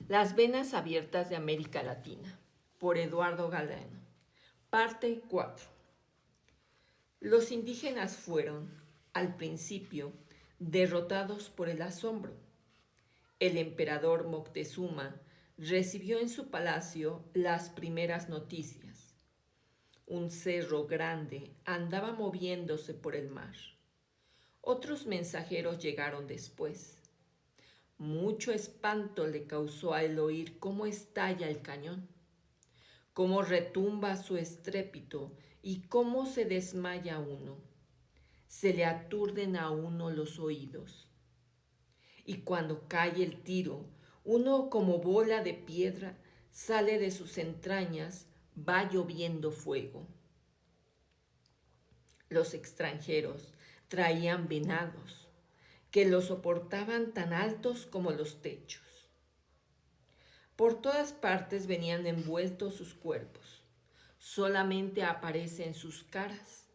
Las venas abiertas de América Latina, por Eduardo Galeano. Parte 4. Los indígenas fueron, al principio, derrotados por el asombro. El emperador Moctezuma recibió en su palacio las primeras noticias. Un cerro grande andaba moviéndose por el mar. Otros mensajeros llegaron después. Mucho espanto le causó al oír cómo estalla el cañón, cómo retumba su estrépito y cómo se desmaya uno. Se le aturden a uno los oídos. Y cuando cae el tiro, uno como bola de piedra sale de sus entrañas, va lloviendo fuego. Los extranjeros traían venados, que los soportaban tan altos como los techos. Por todas partes venían envueltos sus cuerpos. Solamente aparecen sus caras.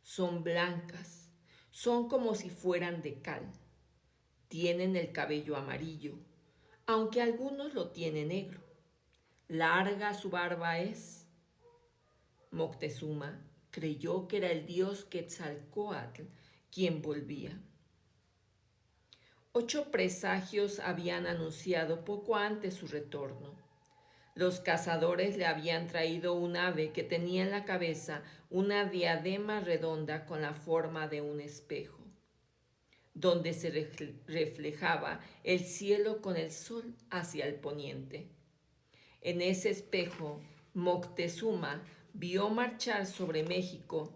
Son blancas, son como si fueran de cal. Tienen el cabello amarillo, aunque algunos lo tienen negro. Larga su barba es. Moctezuma creyó que era el dios Quetzalcóatl quien volvía. 8 presagios habían anunciado poco antes su retorno. Los cazadores le habían traído un ave que tenía en la cabeza una diadema redonda con la forma de un espejo, donde se reflejaba el cielo con el sol hacia el poniente. En ese espejo, Moctezuma vio marchar sobre México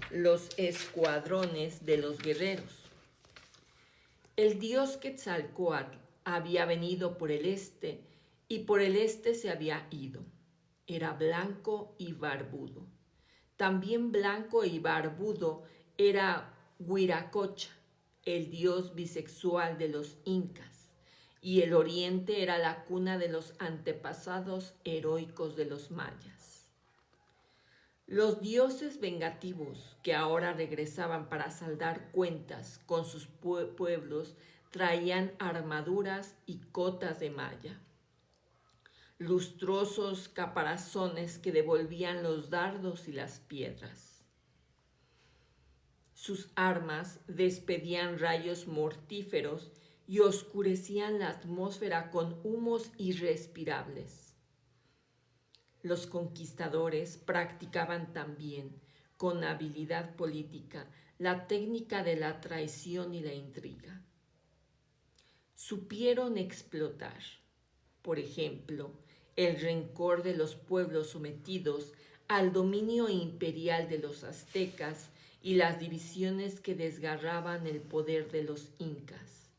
los escuadrones de los guerreros. El dios Quetzalcóatl había venido por el este y por el este se había ido. Era blanco y barbudo. También blanco y barbudo era Huiracocha, el dios bisexual de los incas, y el oriente era la cuna de los antepasados heroicos de los mayas. Los dioses vengativos que ahora regresaban para saldar cuentas con sus pueblos traían armaduras y cotas de malla, lustrosos caparazones que devolvían los dardos y las piedras. Sus armas despedían rayos mortíferos y oscurecían la atmósfera con humos irrespirables. Los conquistadores practicaban también, con habilidad política, la técnica de la traición y la intriga. Supieron explotar, por ejemplo, el rencor de los pueblos sometidos al dominio imperial de los aztecas y las divisiones que desgarraban el poder de los incas.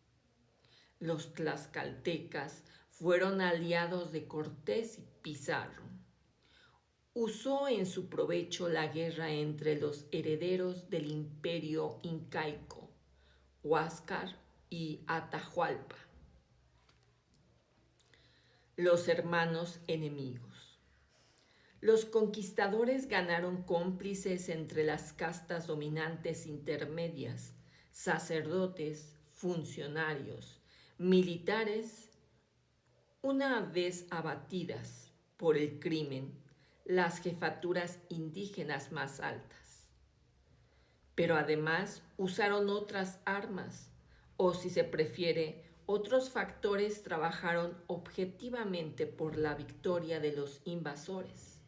Los tlaxcaltecas fueron aliados de Cortés y Pizarro. Usó en su provecho la guerra entre los herederos del imperio incaico, Huáscar y Atahualpa, los hermanos enemigos. Los conquistadores ganaron cómplices entre las castas dominantes intermedias, sacerdotes, funcionarios, militares, una vez abatidas por el crimen, las jefaturas indígenas más altas. Pero además usaron otras armas, o si se prefiere, otros factores trabajaron objetivamente por la victoria de los invasores.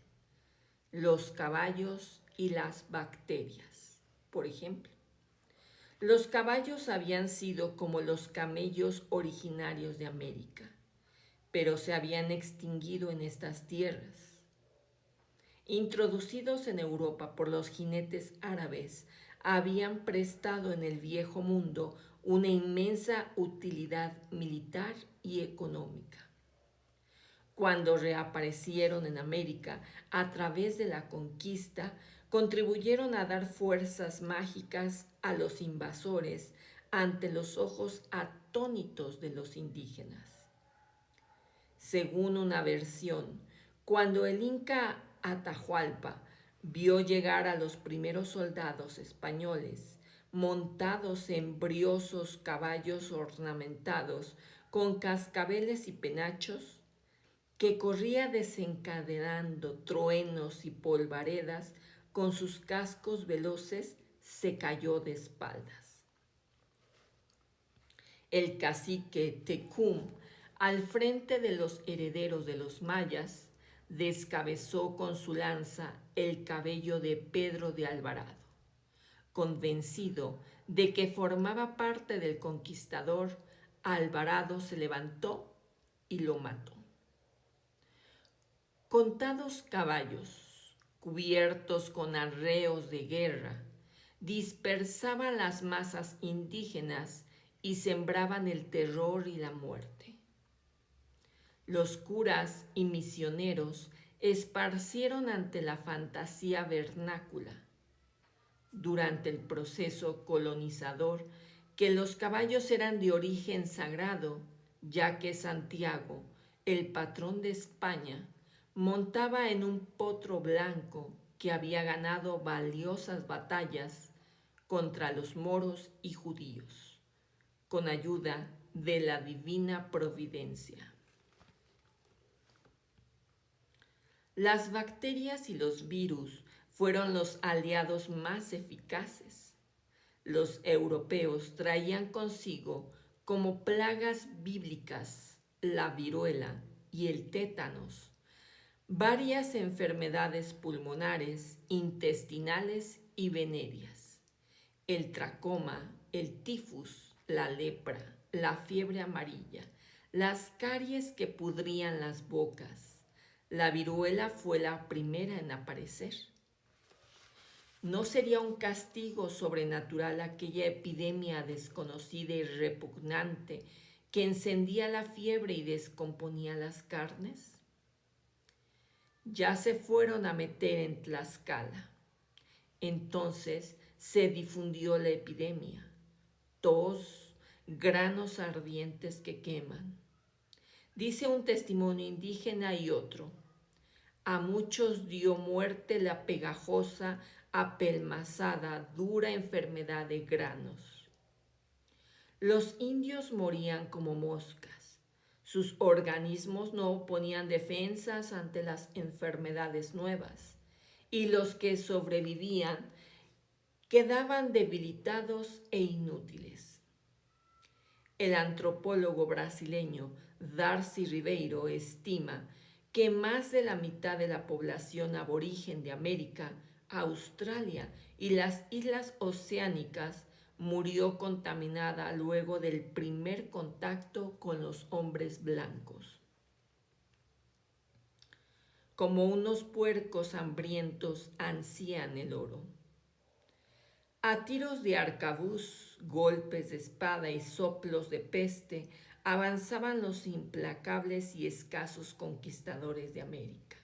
Los caballos y las bacterias, por ejemplo. Los caballos habían sido como los camellos originarios de América, pero se habían extinguido en estas tierras. Introducidos en Europa por los jinetes árabes, habían prestado en el viejo mundo una inmensa utilidad militar y económica. Cuando reaparecieron en América a través de la conquista, contribuyeron a dar fuerzas mágicas a los invasores ante los ojos atónitos de los indígenas. Según una versión, cuando el inca Atahualpa vio llegar a los primeros soldados españoles, montados en briosos caballos ornamentados con cascabeles y penachos, que corría desencadenando truenos y polvaredas con sus cascos veloces, se cayó de espaldas. El cacique Tecum, al frente de los herederos de los mayas, descabezó con su lanza el cabello de Pedro de Alvarado. Convencido de que formaba parte del conquistador, Alvarado se levantó y lo mató. Contados caballos, cubiertos con arreos de guerra, dispersaban las masas indígenas y sembraban el terror y la muerte. Los curas y misioneros esparcieron ante la fantasía vernácula, durante el proceso colonizador, que los caballos eran de origen sagrado, ya que Santiago, el patrón de España, montaba en un potro blanco que había ganado valiosas batallas contra los moros y judíos, con ayuda de la divina providencia. Las bacterias y los virus fueron los aliados más eficaces. Los europeos traían consigo como plagas bíblicas la viruela y el tétanos, varias enfermedades pulmonares, intestinales y venéreas, el tracoma, el tifus, la lepra, la fiebre amarilla, las caries que pudrían las bocas. La viruela fue la primera en aparecer. ¿No sería un castigo sobrenatural aquella epidemia desconocida y repugnante que encendía la fiebre y descomponía las carnes? Ya se fueron a meter en Tlaxcala. Entonces se difundió la epidemia, tos, granos ardientes que queman. Dice un testimonio indígena y otro: a muchos dio muerte la pegajosa, apelmazada, dura enfermedad de granos. Los indios morían como moscas. Sus organismos no oponían defensas ante las enfermedades nuevas, y los que sobrevivían quedaban debilitados e inútiles. El antropólogo brasileño Darcy Ribeiro estima que más de la mitad de la población aborigen de América, Australia y las islas oceánicas murió contaminada luego del primer contacto con los hombres blancos. Como unos puercos hambrientos ansían el oro. A tiros de arcabuz, golpes de espada y soplos de peste avanzaban los implacables y escasos conquistadores de América.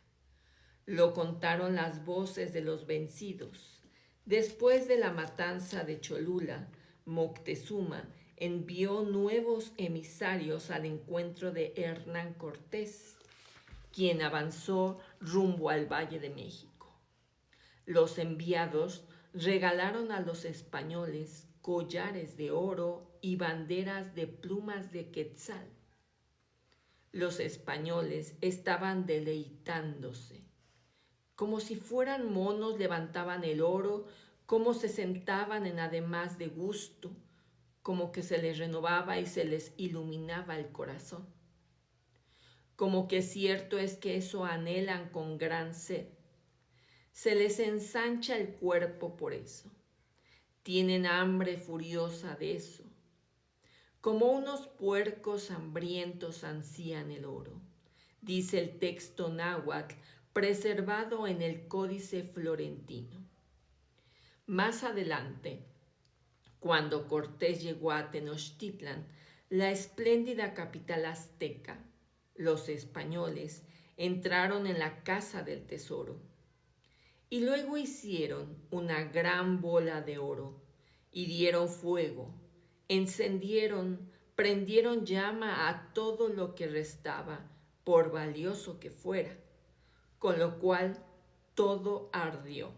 Lo contaron las voces de los vencidos. Después de la matanza de Cholula, Moctezuma envió nuevos emisarios al encuentro de Hernán Cortés, quien avanzó rumbo al Valle de México. Los enviados regalaron a los españoles collares de oro y banderas de plumas de quetzal. Los españoles estaban deleitándose. Como si fueran monos levantaban el oro, como se sentaban en además de gusto, como que se les renovaba y se les iluminaba el corazón. Como que cierto es que eso anhelan con gran sed. Se les ensancha el cuerpo por eso. Tienen hambre furiosa de eso. Como unos puercos hambrientos ansían el oro, dice el texto náhuatl preservado en el Códice Florentino. Más adelante, cuando Cortés llegó a Tenochtitlan, la espléndida capital azteca, los españoles entraron en la casa del tesoro y luego hicieron una gran bola de oro y dieron fuego, encendieron, prendieron llama a todo lo que restaba, por valioso que fuera, con lo cual todo ardió.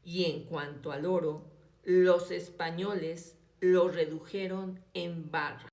Y en cuanto al oro, los españoles lo redujeron en barra.